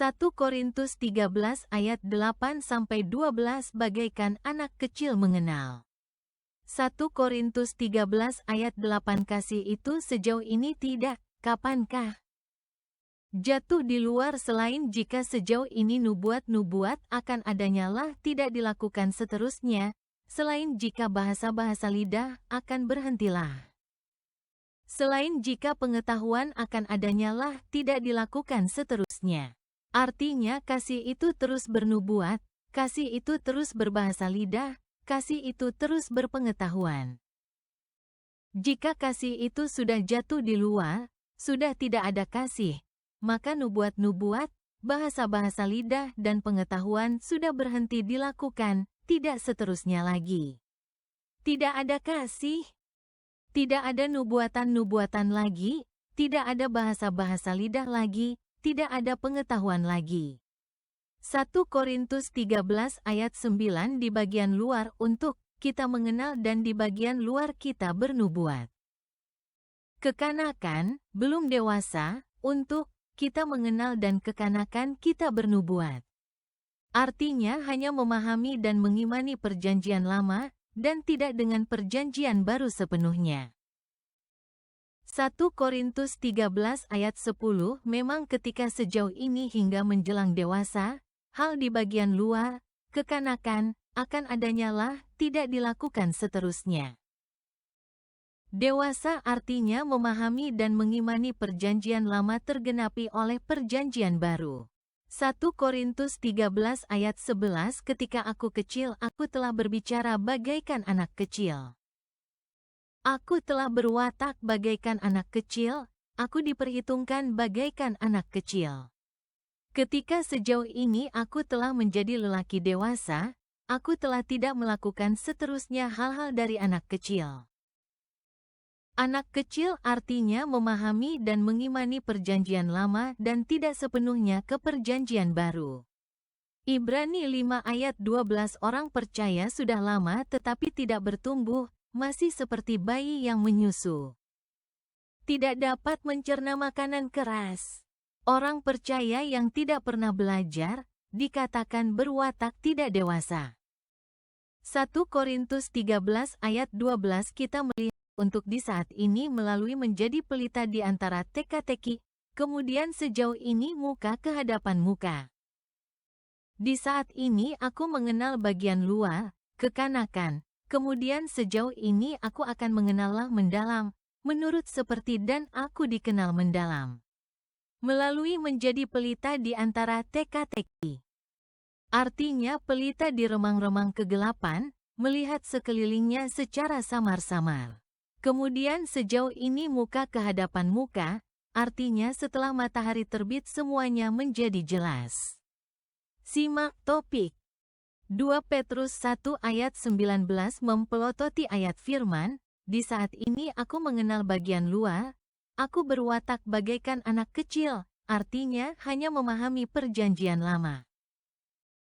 1 Korintus 13 ayat 8-12 bagaikan anak kecil mengenal. 1 Korintus 13 ayat 8 kasih itu sejauh ini tidak, kapankah jatuh di luar selain jika sejauh ini nubuat-nubuat akan adanya lah tidak dilakukan seterusnya, selain jika bahasa-bahasa lidah akan berhentilah. Selain jika pengetahuan akan adanya lah tidak dilakukan seterusnya. Artinya kasih itu terus bernubuat, kasih itu terus berbahasa lidah, kasih itu terus berpengetahuan. Jika kasih itu sudah jatuh di luar, sudah tidak ada kasih, maka nubuat-nubuat, bahasa-bahasa lidah dan pengetahuan sudah berhenti dilakukan, tidak seterusnya lagi. Tidak ada kasih, tidak ada nubuatan-nubuatan lagi, tidak ada bahasa-bahasa lidah lagi, tidak ada pengetahuan lagi. 1 Korintus 13 ayat 9 di bagian luar untuk kita mengenal dan di bagian luar kita bernubuat. Kekanakan, belum dewasa, untuk kita mengenal dan kekanakan kita bernubuat. Artinya hanya memahami dan mengimani perjanjian lama dan tidak dengan perjanjian baru sepenuhnya. 1 Korintus 13 ayat 10 memang ketika sejauh ini hingga menjelang dewasa, hal di bagian luar, kekanakan, akan adanya lah tidak dilakukan seterusnya. Dewasa artinya memahami dan mengimani perjanjian lama tergenapi oleh perjanjian baru. 1 Korintus 13 ayat 11 ketika aku kecil aku telah berbicara bagaikan anak kecil. Aku telah berwatak bagaikan anak kecil, aku diperhitungkan bagaikan anak kecil. Ketika sejauh ini aku telah menjadi lelaki dewasa, aku telah tidak melakukan seterusnya hal-hal dari anak kecil. Anak kecil artinya memahami dan mengimani perjanjian lama dan tidak sepenuhnya ke perjanjian baru. Ibrani 5 ayat 12 orang percaya sudah lama tetapi tidak bertumbuh, masih seperti bayi yang menyusu. Tidak dapat mencerna makanan keras. Orang percaya yang tidak pernah belajar, dikatakan berwatak tidak dewasa. 1 Korintus 13 ayat 12 kita melihat untuk di saat ini melalui menjadi pelita di antara teka-teki, kemudian sejauh ini muka ke hadapan muka. Di saat ini aku mengenal bagian luar, kekanakan, kemudian sejauh ini aku akan mengenallah mendalam, menurut seperti dan aku dikenal mendalam. Melalui menjadi pelita di antara teka-teki. Artinya pelita di remang-remang kegelapan, melihat sekelilingnya secara samar-samar. Kemudian sejauh ini muka ke hadapan muka, artinya setelah matahari terbit semuanya menjadi jelas. Simak topik. 2 Petrus 1 ayat 19 mempelototi ayat firman, di saat ini aku mengenal bagian luar, aku berwatak bagaikan anak kecil, artinya hanya memahami perjanjian lama.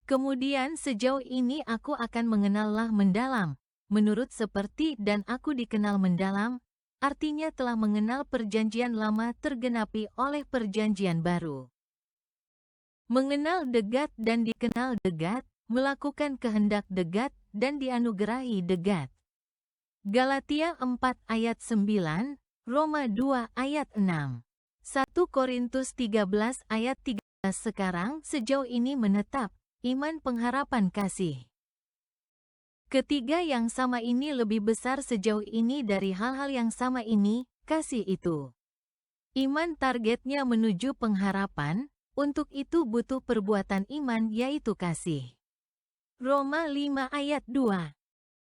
Kemudian sejauh ini aku akan mengenallah mendalam, menurut seperti dan aku dikenal mendalam, artinya telah mengenal perjanjian lama tergenapi oleh perjanjian baru. Mengenal degat dan dikenal degat, melakukan kehendak degat dan dianugerahi degat. Galatia 4 ayat 9, Roma 2 ayat 6. 1 Korintus 13 ayat 13 sekarang sejauh ini menetap, iman pengharapan kasih. Ketiga yang sama ini lebih besar sejauh ini dari hal-hal yang sama ini, kasih itu. Iman targetnya menuju pengharapan, untuk itu butuh perbuatan iman yaitu kasih. Roma 5 ayat 2.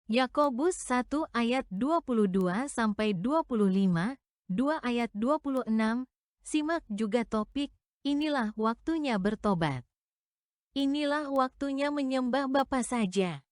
Yakobus 1 ayat 22-25, 2 ayat 26, simak juga topik, inilah waktunya bertobat. Inilah waktunya menyembah Bapa saja.